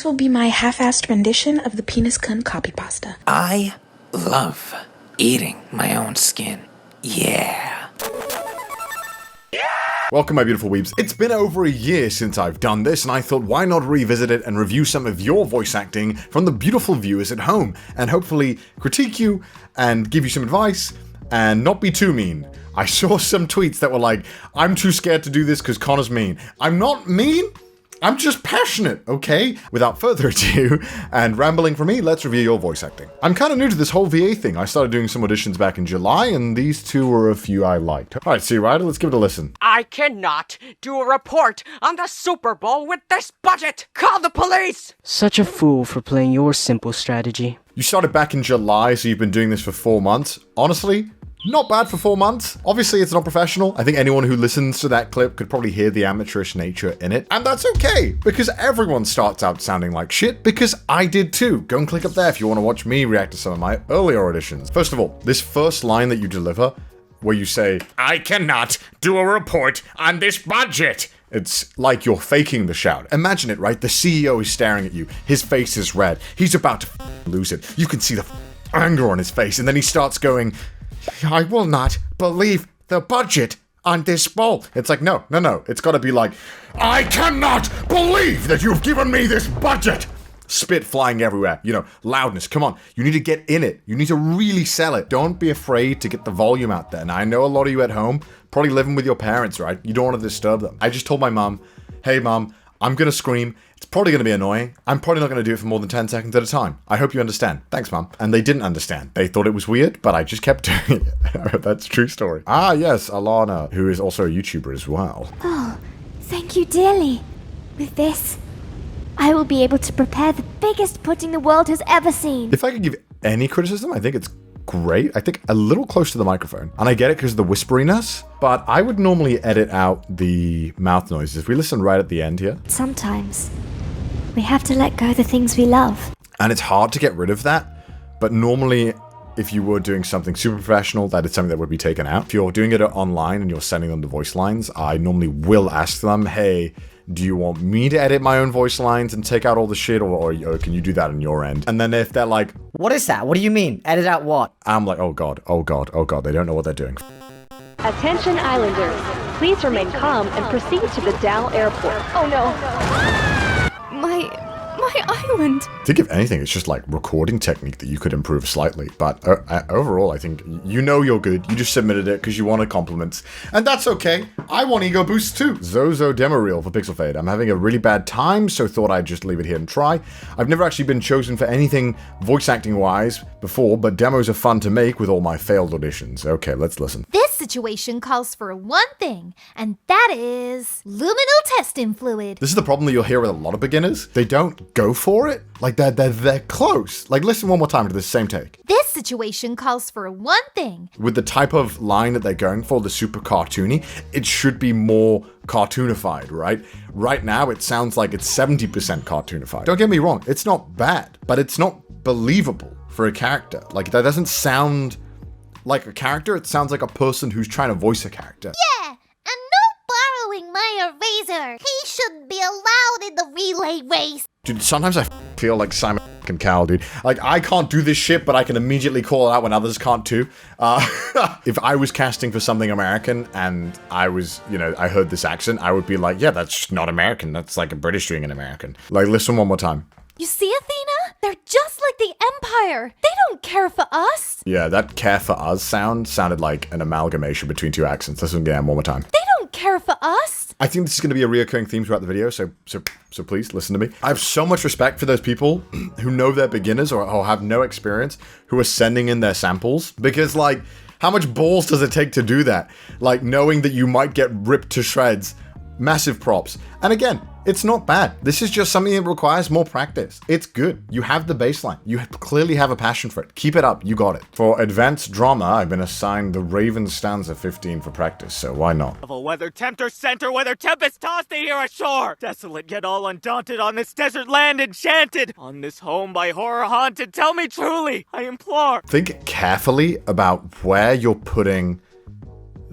This will be my half-assed rendition of the penis cunt copy pasta. I love eating my own skin. Yeah. Welcome, my beautiful weebs. It's been over a year since I've done this, and I thought, why not revisit it and review some of your voice acting from the beautiful viewers at home, and hopefully critique you and give you some advice and not be too mean. I saw some tweets that were like, I'm too scared to do this because Connor's mean. I'm not mean. I'm just passionate, okay? Without further ado, and rambling for me, let's review your voice acting. I'm kind of new to this whole VA thing. I started doing some auditions back in July, and these two were a few I liked. All right, C. Ryder, let's give it a listen. I cannot do a report on the Super Bowl with this budget! Call the police! Such a fool for playing your simple strategy. You started back in July, so you've been doing this for 4 months. Honestly, not bad for 4 months. Obviously, it's not professional. I think anyone who listens to that clip could probably hear the amateurish nature in it. And that's okay, because everyone starts out sounding like shit, because I did too. Go and click up there if you want to watch me react to some of my earlier auditions. First of all, this first line that you deliver, where you say, I cannot do a report on this budget. It's like you're faking the shout. Imagine it, right? The CEO is staring at you. His face is red. He's about to lose it. You can see the anger on his face, and then he starts going, I will not believe the budget on this bowl. It's like, no. It's got to be like, I cannot believe that you've given me this budget. Spit flying everywhere. You know, loudness. Come on. You need to get in it. You need to really sell it. Don't be afraid to get the volume out there. And I know a lot of you at home probably living with your parents, right? You don't want to disturb them. I just told my mom, hey, mom, I'm going to scream. It's probably going to be annoying. I'm probably not going to do it for more than 10 seconds at a time. I hope you understand. Thanks, Mom. And they didn't understand. They thought it was weird, but I just kept doing it. That's a true story. Ah, yes, Alana, who is also a YouTuber as well. Oh, thank you dearly. With this, I will be able to prepare the biggest pudding the world has ever seen. If I could give any criticism, I think it's great. I think a little close to the microphone. And I get it because of the whisperiness, but I would normally edit out the mouth noises. If we listen right at the end here. Sometimes we have to let go the things we love. And it's hard to get rid of that, but normally if you were doing something super professional, that is something that would be taken out. If you're doing it online and you're sending them the voice lines, I normally will ask them, hey, do you want me to edit my own voice lines and take out all the shit, or can you do that on your end? And then if they're like, what is that? What do you mean? Edit out what? I'm like, oh god, they don't know what they're doing. Attention Islanders, please remain calm and proceed to the Dow Airport. Oh no. My island. I think if anything, it's just like recording technique that you could improve slightly. But overall, I think you know you're good. You just submitted it because you wanted compliments. And that's okay. I want ego boosts too. Zozo Demo Reel for Pixel Fade. I'm having a really bad time, so thought I'd just leave it here and try. I've never actually been chosen for anything voice acting wise before, but demos are fun to make with all my failed auditions. Okay, let's listen. This situation calls for one thing, and that is luminal testing fluid. This is the problem that you'll hear with a lot of beginners. They don't go for it. Like they're close. Like listen one more time to this same take. This situation calls for one thing. With the type of line that they're going for, the super cartoony, it should be more cartoonified, right? Right now, it sounds like it's 70% cartoonified. Don't get me wrong, it's not bad, but it's not believable for a character. Like that doesn't sound like a character, it sounds like a person who's trying to voice a character. Yeah, and no borrowing my eraser. He shouldn't be allowed in the relay race. Dude, sometimes I feel like Simon and Cal, dude. Like, I can't do this shit, but I can immediately call it out when others can't too. If I was casting for something American and I was, I heard this accent, I would be like, yeah, that's just not American. That's like a British doing an American. Like, listen one more time. You see, Athena? They're just like the Empire. They don't care for us. Yeah, that care for us sounded like an amalgamation between two accents. Listen again one more time. They don't care for us. I think this is going to be a reoccurring theme throughout the video, so please listen to me. I have so much respect for those people who know they're beginners or have no experience, who are sending in their samples, because like, how much balls does it take to do that? Like, knowing that you might get ripped to shreds. Massive props. And again, it's not bad. This is just something that requires more practice. It's good. You have the baseline. You clearly have a passion for it. Keep it up. You got it. For advanced drama, I've been assigned the Raven stanza 15 for practice, so why not? Whether tempter sent or whether tempest tossed thee here ashore, desolate yet all undaunted on this desert land enchanted, on this home by horror haunted, tell me truly, I implore. Think carefully about where you're putting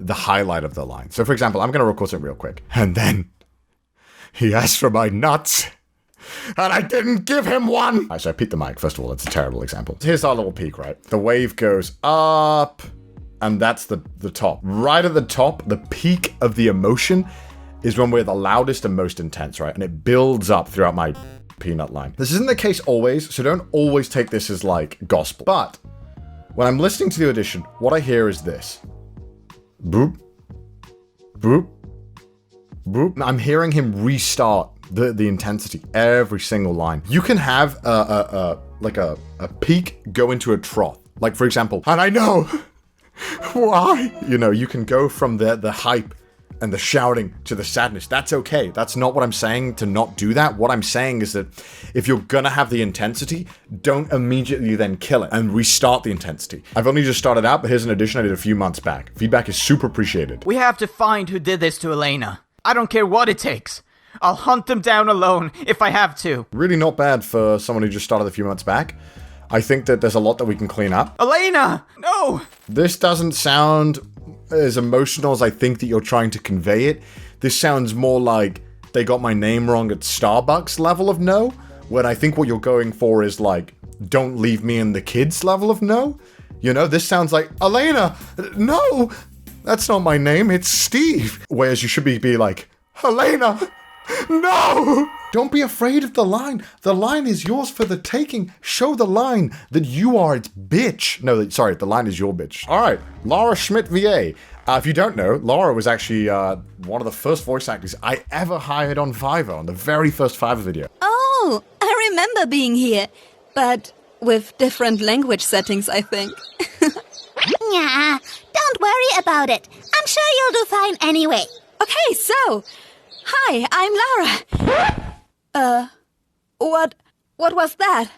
the highlight of the line. So for example, I'm going to record it real quick. And then he asked for my nuts. And I didn't give him one. So I peeked the mic. First of all, that's a terrible example. Here's our little peak, right? The wave goes up, and that's the top. Right at the top, the peak of the emotion is when we're the loudest and most intense, right? And it builds up throughout my peanut line. This isn't the case always, so don't always take this as like gospel. But when I'm listening to the audition, what I hear is this. Boop. Boop. Boop. I'm hearing him restart the intensity every single line. You can have a peak go into a trough. Like, for example, and I know why. You know, you can go from the hype and the shouting to the sadness. That's okay. That's not what I'm saying to not do that. What I'm saying is that if you're gonna have the intensity, don't immediately then kill it and restart the intensity. I've only just started out, but here's an audition I did a few months back. Feedback is super appreciated. We have to find who did this to Elena. I don't care what it takes. I'll hunt them down alone if I have to. Really not bad for someone who just started a few months back. I think that there's a lot that we can clean up. Elena! No! This doesn't sound as emotional as I think that you're trying to convey it. This sounds more like they got my name wrong at Starbucks level of no, when I think what you're going for is like, don't leave me in the kids level of no. You know, this sounds like, Elena, no, that's not my name, it's Steve. Whereas you should be like, Elena, no! Don't be afraid of the line. The line is yours for the taking. Show the line that you are its bitch. No, sorry, the line is your bitch. All right, Laura Schmidt VA. If you don't know, Laura was actually one of the first voice actors I ever hired on Fiverr, on the very first Fiverr video. Oh, I remember being here, but with different language settings, I think. Yeah, don't worry about it. I'm sure you'll do fine anyway. Okay, so, hi, I'm Lara. What was that?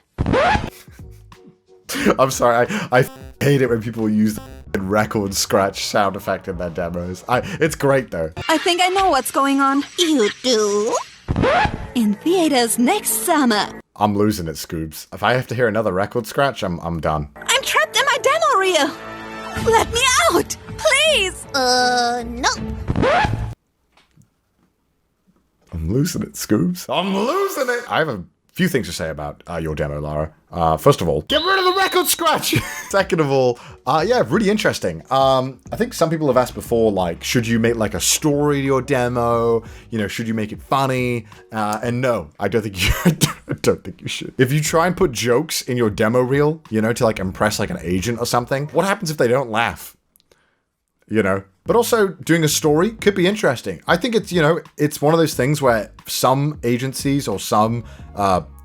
I'm sorry, I hate it when people use the record scratch sound effect in their demos. It's great though. I think I know what's going on. You do? In theaters next summer. I'm losing it, Scoobs. If I have to hear another record scratch, I'm done. I'm trapped in my demo reel. Let me out, please. No. I'm losing it, Scoobs. I'm losing it! I have a few things to say about your demo, Lara. First of all, get rid of the record scratch! Second of all, yeah, really interesting. I think some people have asked before, like, should you make, like, a story to your demo? You know, should you make it funny? And no, I don't think you I don't think you should. If you try and put jokes in your demo reel, you know, to, like, impress, like, an agent or something, what happens if they don't laugh? You know? But also, doing a story could be interesting. I think it's, you know, it's one of those things where some agencies or some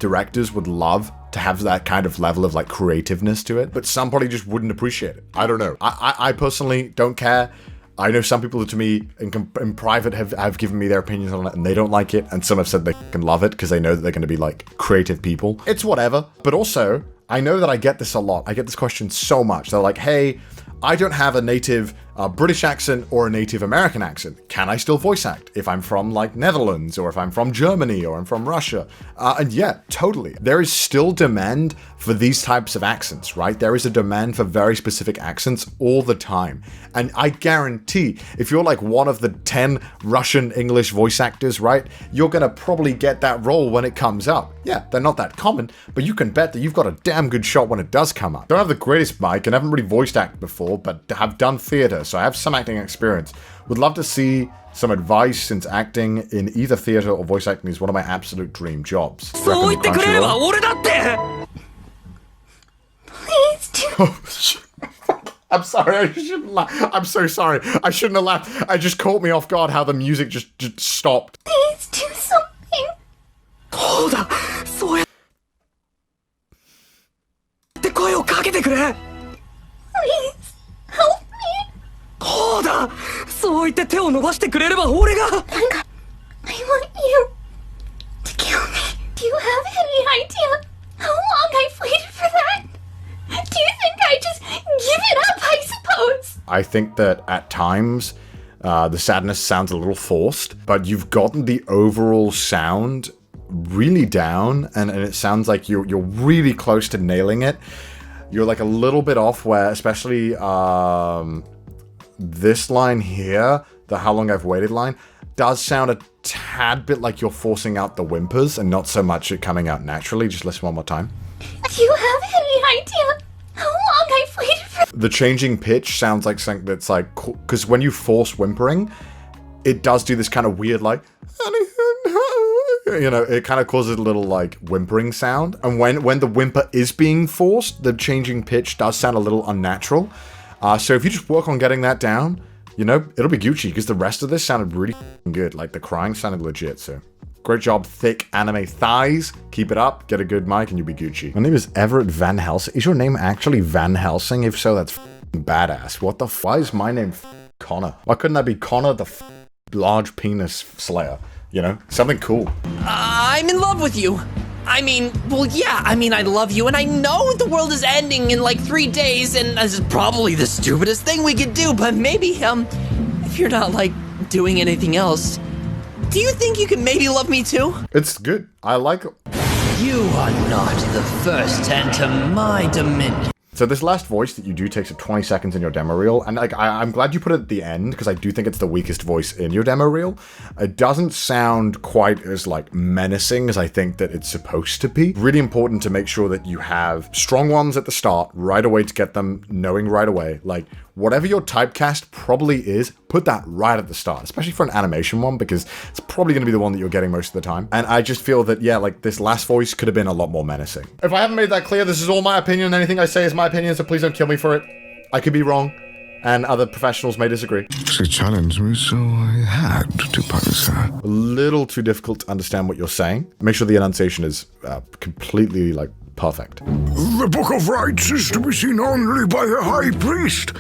directors would love to have that kind of level of, like, creativeness to it, but some probably just wouldn't appreciate it. I don't know. I personally don't care. I know some people to me in private have given me their opinions on it and they don't like it, and some have said they can love it because they know that they're going to be, like, creative people. It's whatever. But also, I know that I get this a lot. I get this question so much. They're like, hey, I don't have a native British accent or a native American accent. Can I still voice act if I'm from, like, Netherlands, or if I'm from Germany, or I'm from Russia? And yeah, totally. There is still demand for these types of accents, right? There is a demand for very specific accents all the time. And I guarantee, if you're like one of the 10 Russian English voice actors, right, you're gonna probably get that role when it comes up. Yeah, they're not that common, but you can bet that you've got a damn good shot when it does come up. Don't have the greatest mic and haven't really voiced acted before, but have done theater, so I have some acting experience. Would love to see some advice, since acting in either theater or voice acting is one of my absolute dream jobs. Please do. I'm sorry, I shouldn't laugh. I'm so sorry. I shouldn't have laughed. It just caught me off guard how the music just stopped. Please do something. Please help me. I want you to kill me. Do you have any idea how long I've waited for that? Do you think I just give it up, I suppose? I think that at times, the sadness sounds a little forced, but you've gotten the overall sound really down, and it sounds like you're really close to nailing it. You're like a little bit off where, especially this line here, the how long I've waited line, does sound a tad bit like you're forcing out the whimpers and not so much it coming out naturally. Just listen one more time. Do you have any idea how long I've waited for? The changing pitch sounds like something that's like, because when you force whimpering, it does do this kind of weird, like, you know, it kind of causes a little like whimpering sound. And when the whimper is being forced, the changing pitch does sound a little unnatural. So if you just work on getting that down, you know, it'll be Gucci, because the rest of this sounded really good. Like the crying sounded legit, so. Great job, thick anime thighs. Keep it up, get a good mic, and you'll be Gucci. My name is Everett Van Helsing. Is your name actually Van Helsing? If so, that's badass. What the why is my name Connor? Why couldn't that be Connor the large penis slayer? You know, something cool. I'm in love with you. I mean, well, yeah, I love you, and I know the world is ending in like 3 days, and this is probably the stupidest thing we could do, but maybe, if you're not, like, doing anything else, do you think you could maybe love me too? It's good. I like it. You are not the first to enter my dominion. So this last voice that you do takes up 20 seconds in your demo reel, and like I'm glad you put it at the end, because I do think it's the weakest voice in your demo reel. It doesn't sound quite as like menacing as I think that it's supposed to be. Really important to make sure that you have strong ones at the start right away to get them knowing right away. Like whatever your typecast probably is, put that right at the start, especially for an animation one, because it's probably going to be the one that you're getting most of the time. And I just feel that, yeah, like this last voice could have been a lot more menacing. If I haven't made that clear, this is all my opinion. Anything I say is my opinion, so please don't kill me for it. I could be wrong, and other professionals may disagree. She challenged me, so I had to punish her. A little too difficult to understand what you're saying. Make sure the enunciation is completely, like, perfect. The Book of Rites is to be seen only by the High Priest.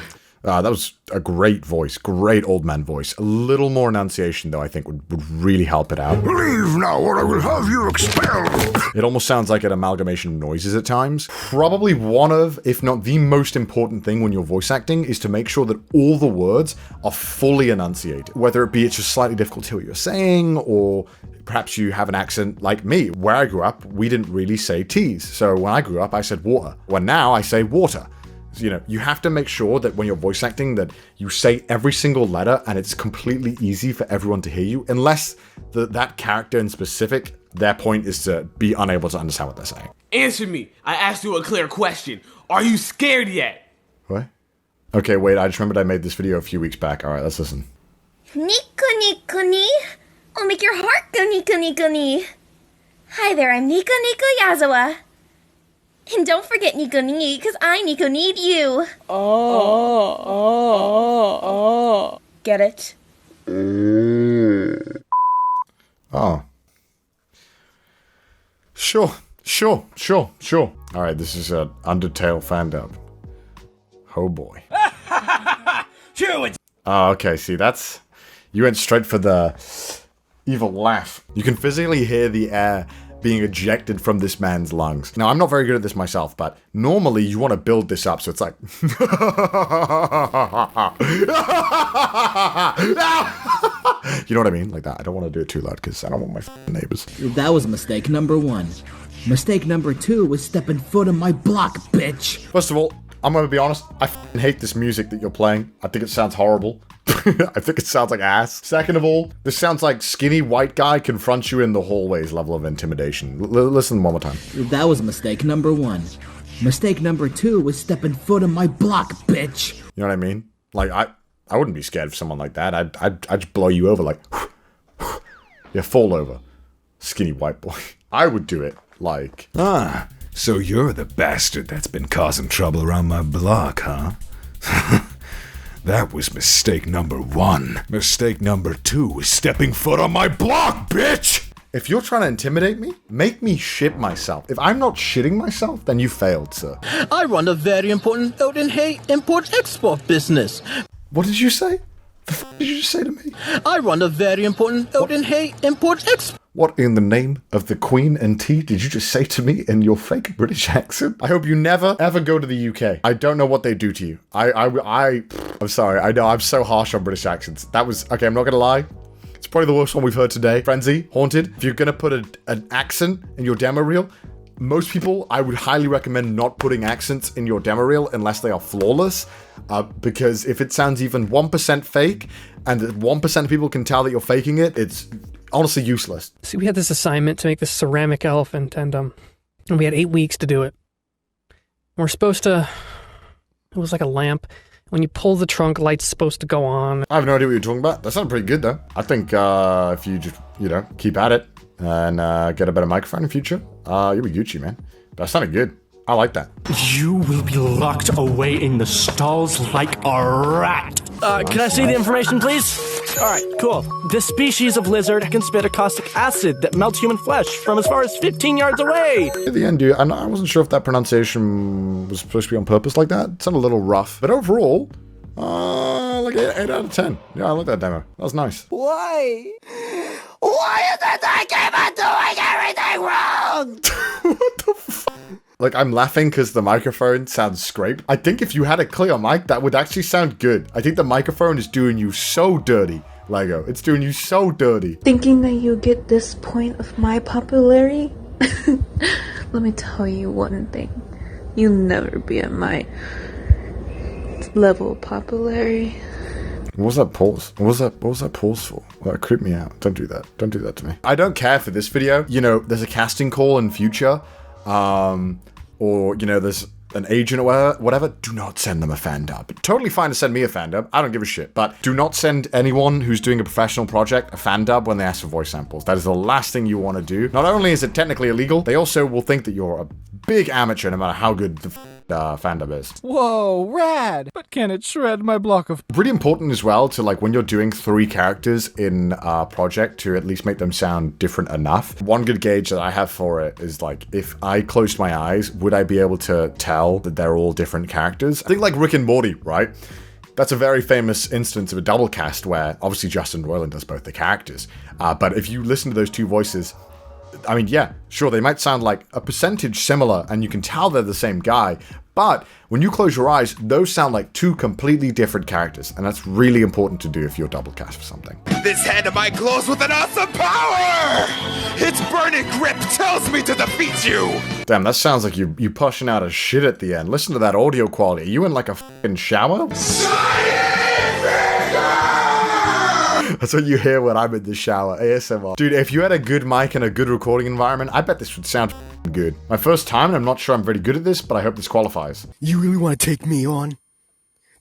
That was a great voice, great old man voice. A little more enunciation, though, I think would really help it out. Leave now, or I will have you expelled. It almost sounds like an amalgamation of noises at times. Probably one of, if not the most important thing when you're voice acting, is to make sure that all the words are fully enunciated. Whether it be it's just slightly difficult to hear what you're saying, or perhaps you have an accent like me. Where I grew up, we didn't really say T's. So when I grew up, I said water. When now I say water. You know, you have to make sure that when you're voice acting that you say every single letter and it's completely easy for everyone to hear you, unless that character in specific, their point is to be unable to understand what they're saying. Answer me. I asked you a clear question. Are you scared yet? What? Okay, wait, I just remembered I made this video a few weeks back. All right, let's listen. Niku. I'll make your heart go Niku. Hi there, I'm Niku Yazawa. And don't forget Nico need, because I Nico need you. Oh. Get it? Oh. Sure. All right, this is an Undertale fan dub. Oh boy. Oh, okay, see, that's... You went straight for the evil laugh. You can physically hear the air being ejected from this man's lungs. Now, I'm not very good at this myself, but normally you want to build this up so it's like... You know what I mean? Like that. I don't want to do it too loud because I don't want my neighbors. That was mistake number 1. Mistake number 2 was stepping foot on my block, bitch. First of all, I'm going to be honest, I hate this music that you're playing. I think it sounds horrible. I think it sounds like ass. Second of all, this sounds like skinny white guy confronts you in the hallways level of intimidation. Listen one more time. That was mistake number 1. Mistake number 2 was stepping foot on my block, bitch. You know what I mean? Like, I wouldn't be scared of someone like that. I'd just blow you over like... Yeah, fall over. Skinny white boy. I would do it like... Ah, so you're the bastard that's been causing trouble around my block, huh? That was mistake number 1. Mistake number 2 was stepping foot on my block, bitch! If you're trying to intimidate me, make me shit myself. If I'm not shitting myself, then you failed, sir. I run a very important Odinhay import-export business. What did you say? The f*** did you just say to me? I run a very important Odinhay import-export... What in the name of the Queen and tea did you just say to me in your fake British accent? I hope you never, ever go to the UK. I don't know what they do to you. I'm sorry. I know I'm so harsh on British accents. That was, okay, I'm not gonna lie. It's probably the worst one we've heard today. Frenzy, Haunted. If you're gonna put an accent in your demo reel, most people, I would highly recommend not putting accents in your demo reel unless they are flawless, because if it sounds even 1% fake, and 1% of people can tell that you're faking it, it's honestly useless. See, we had this assignment to make this ceramic elephant, and we had 8 weeks to do it. We're supposed to... It was like a lamp. When you pull the trunk, light's supposed to go on. I have no idea what you're talking about. That sounded pretty good, though. I think if you just, keep at it and get a better microphone in future, you'll be Gucci, man. That sounded good. I like that. You will be locked away in the stalls like a rat. Can I see the information, please? Alright, cool. This species of lizard can spit a caustic acid that melts human flesh from as far as 15 yards away. At the end, dude, I wasn't sure if that pronunciation was supposed to be on purpose like that. It sounded a little rough. But overall, like 8 out of 10. Yeah, I like that demo. That was nice. Why? Why is it I keep on doing everything wrong? What the fuck? Like, I'm laughing because the microphone sounds scraped. I think if you had a clear mic, that would actually sound good. I think the microphone is doing you so dirty, Lego. It's doing you so dirty. Thinking that you get this point of my popularity? Let me tell you one thing. You'll never be at my level of popularity. What was that pause? What was that pause for? Well, that creeped me out. Don't do that. Don't do that to me. I don't care for this video. There's a casting call in future. Or, there's an agent or whatever, do not send them a fan dub. Totally fine to send me a fan dub, I don't give a shit, but do not send anyone who's doing a professional project a fan dub when they ask for voice samples. That is the last thing you want to do. Not only is it technically illegal, they also will think that you're a big amateur no matter how good the fan dub is. Whoa, rad! But can it shred my block of... Really important as well to, when you're doing 3 characters in a project, to at least make them sound different enough. One good gauge that I have for it is, if I closed my eyes, would I be able to tell that they're all different characters? I think like Rick and Morty, right? That's a very famous instance of a double cast where, obviously, Justin Roiland does both the characters. But if you listen to those 2 voices, I mean, yeah, sure, they might sound like a percentage similar, and you can tell they're the same guy, but when you close your eyes, those sound like 2 completely different characters, and that's really important to do if you're double cast for something. This hand of mine glows with an awesome power! Its burning grip tells me to defeat you! Damn, that sounds like you pushing out a shit at the end. Listen to that audio quality. Are you in like a fucking shower? That's what you hear when I'm in the shower, ASMR. Dude, if you had a good mic and a good recording environment, I bet this would sound good. My first time, and I'm not sure I'm very good at this, but I hope this qualifies. You really want to take me on?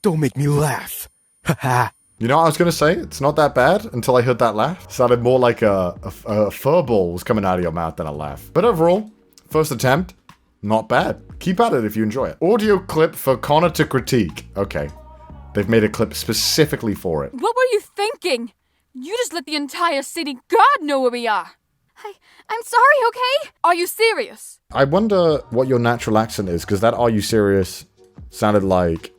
Don't make me laugh. Haha. You know what I was going to say? It's not that bad until I heard that laugh. It sounded more like a furball was coming out of your mouth than a laugh. But overall, first attempt, not bad. Keep at it if you enjoy it. Audio clip for Connor to critique. Okay. They've made a clip specifically for it. What were you thinking? You just let the entire city God know where we are. I'm sorry, okay? Are you serious? I wonder what your natural accent is, because that "Are you serious" sounded like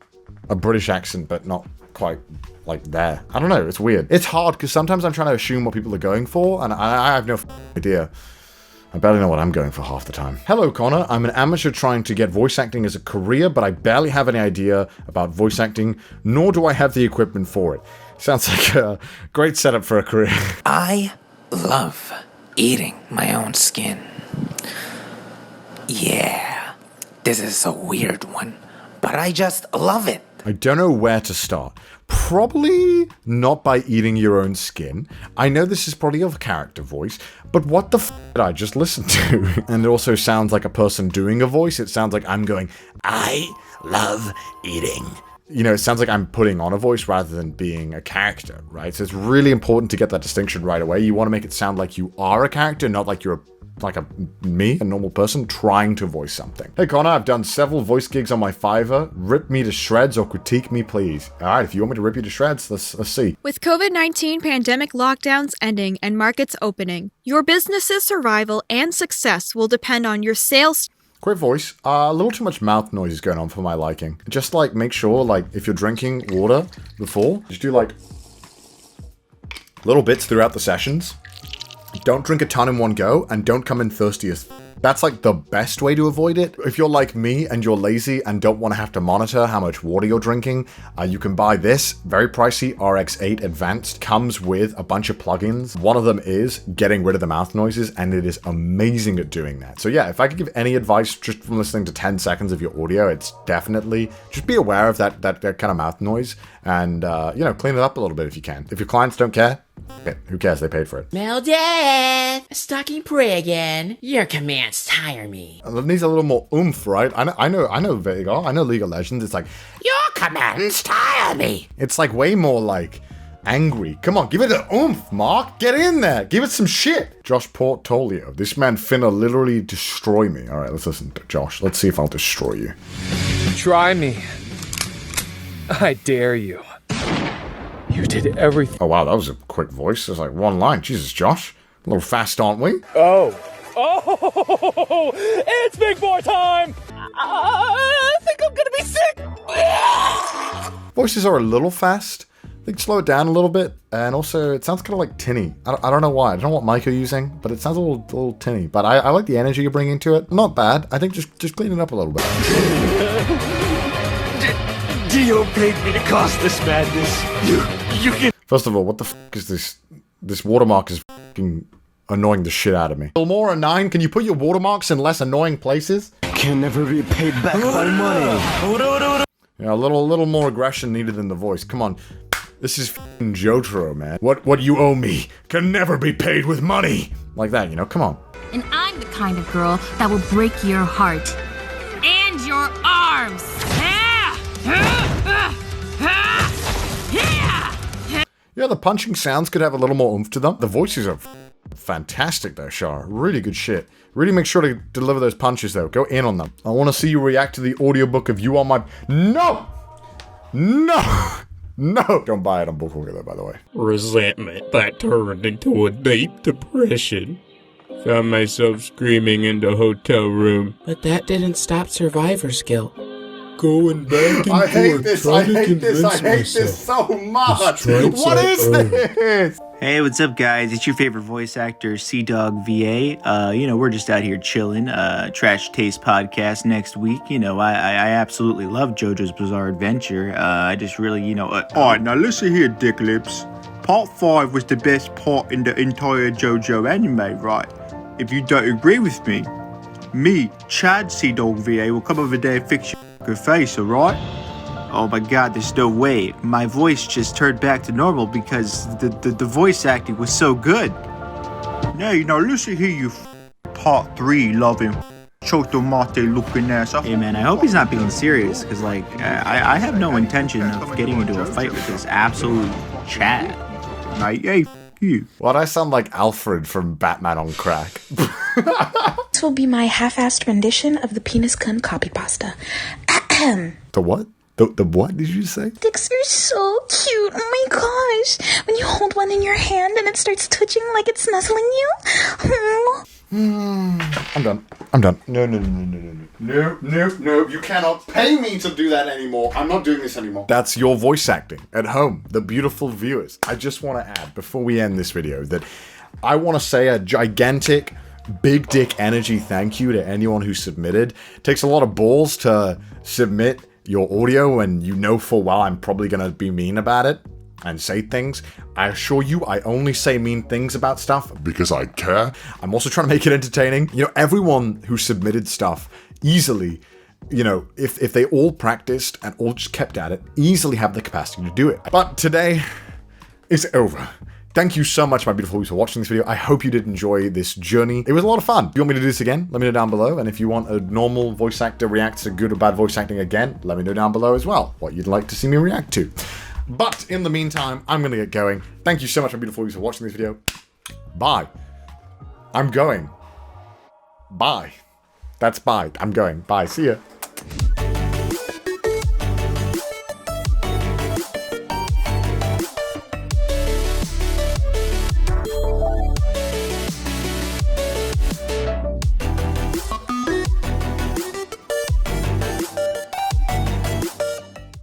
a British accent, but not quite like there. I don't know, it's weird. It's hard, because sometimes I'm trying to assume what people are going for, and I have no idea. I barely know what I'm going for half the time. Hello, Connor. I'm an amateur trying to get voice acting as a career, but I barely have any idea about voice acting, nor do I have the equipment for it. Sounds like a great setup for a career. I love eating my own skin. Yeah, this is a weird one, but I just love it. I don't know where to start. Probably not by eating your own skin. I know this is probably a character voice, but what the f did I just listen to? And it also sounds like a person doing a voice. It sounds like I'm going, I love eating. It sounds like I'm putting on a voice rather than being a character, right? So it's really important to get that distinction right away. You want to make it sound like you are a character, not like you're a normal person trying to voice something. Hey Connor, I've done several voice gigs on my Fiverr. Rip me to shreds or critique me, please. All right, if you want me to rip you to shreds, let's see. With COVID-19 pandemic lockdowns ending and markets opening, your business's survival and success will depend on your sales. Great voice. A little too much mouth noise is going on for my liking. Just make sure, if you're drinking water before, just do little bits throughout the sessions. Don't drink a ton in one go, and don't come in thirsty as That's like the best way to avoid it. If you're like me and you're lazy and don't want to have to monitor how much water you're drinking, you can buy this very pricey RX8 Advanced. Comes with a bunch of plugins. One of them is getting rid of the mouth noises, and it is amazing at doing that. So yeah, if I could give any advice just from listening to 10 seconds of your audio, it's definitely just be aware of that kind of mouth noise and, you know, clean it up a little bit if you can. If your clients don't care, who cares? They paid for it. Meldeth! Stalking prey again. Your commands tire me. It needs a little more oomph, right? I know Vega. I know League of Legends. It's like, your commands tire me. It's like way more like angry. Come on, give it an oomph, Mark. Get in there. Give it some shit. Josh Portolio. This man finna literally destroy me. All right, let's listen to Josh. Let's see if I'll destroy you. Try me. I dare you. You did everything. Oh, wow, that was a quick voice. There's like one line. Jesus, Josh. A little fast, aren't we? Oh, it's big boy time! I think I'm gonna be sick! Voices are a little fast. They can slow it down a little bit. And also, it sounds kind of like tinny. I don't know why. I don't know what mic you're using, but it sounds a little tinny. But I like the energy you're bringing to it. Not bad. I think just clean it up a little bit. Dio paid me to cause this madness. You can. First of all, what the fuck is this? This watermark is fucking annoying the shit out of me. More 9, can you put your watermarks in less annoying places? Can never be paid back by money. Yeah, a little more aggression needed in the voice. Come on. This is fucking Jotaro, man. What you owe me can never be paid with money. Like that, you know? Come on. And I'm the kind of girl that will break your heart. And your arms. Yeah, the punching sounds could have a little more oomph to them. The voices are fantastic though, Shar. Really good shit. Really make sure to deliver those punches though. Go in on them. I want to see you react to the audiobook of You On My... No! No! No! Don't buy it on Bookwalker though, by the way. Resentment that turned into a deep depression. Found myself screaming in the hotel room. But that didn't stop Survivor's guilt. Going back and forth. I hate this so much. What is this? Hey, what's up, guys? It's your favorite voice actor, CDawgVA. You know, we're just out here chilling. Trash Taste podcast next week. You know, I absolutely love JoJo's Bizarre Adventure. I just really, you know... Alright, now listen here, Dick Lips. Part 5 was the best part in the entire JoJo anime, right? If you don't agree with me, Chad CDawgVA, will come over there and fix your face, alright? Oh my god, there's no way. My voice just turned back to normal because the voice acting was so good. Now, you know, listen here, you part 3 loving chotomate looking ass. Hey man, I hope he's not being serious, because like, I have no intention of getting into a fight with this absolute Chad. Like, hey, you. Why'd I sound like Alfred from Batman on Crack? This will be my half-assed rendition of the penis cunt copy pasta. The what? The what did you say? Dicks are so cute. Oh my gosh. When you hold one in your hand and it starts twitching like it's nuzzling you. I'm done. No. You cannot pay me to do that anymore. I'm not doing this anymore. That's your voice acting at home, the beautiful viewers. I just want to add, before we end this video, that I want to say a gigantic, big dick energy thank you to anyone who submitted. It takes a lot of balls to submit your audio and you know full well I'm probably going to be mean about it and say things. I assure you, I only say mean things about stuff because I care. I'm also trying to make it entertaining. You know, everyone who submitted stuff easily, you know, if they all practiced and all just kept at it, easily have the capacity to do it. But today is over. Thank you so much, my beautiful viewers, for watching this video. I hope you did enjoy this journey. It was a lot of fun. If you want me to do this again, let me know down below. And if you want a normal voice actor react to good or bad voice acting again, let me know down below as well what you'd like to see me react to. But in the meantime, I'm going to get going. Thank you so much, my beautiful viewers, for watching this video. Bye. I'm going. Bye. That's bye. I'm going. Bye. See ya.